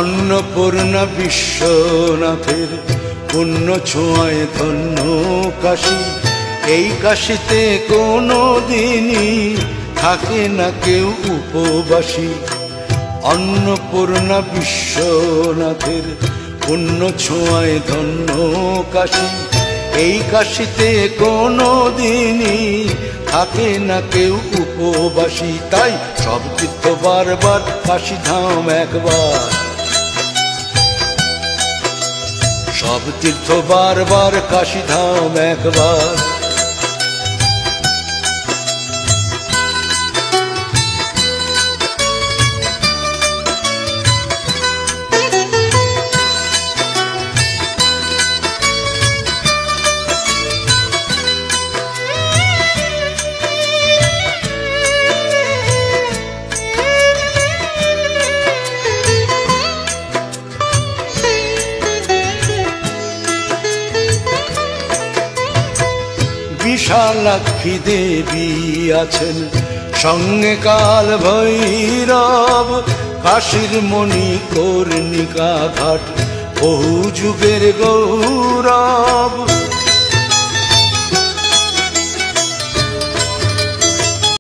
অন্নপূর্ণা বিশ্বনাথের পুণ্য ছোঁয়ায় ধন্য কাশী। এই কাশীতে কোনো দিনই থাকে না কেউ উপবাসী। অন্নপূর্ণা বিশ্বনাথের পুণ্য ছোঁয়ায় ধন্য কাশী। এই কাশীতে কোনো দিনই থাকে না কেউ উপবাসী। তাই সব তীর্থ বারবার, কাশী ধাম একবার। সব তীর্থ বারবার, কাশী ধাম একবার। বিশালাক্ষী দেবী আছেন, সঙ্গে কাল ভৈরব। কাশীর মণিকর্ণিকা ঘাট বহু যুগের গৌরব।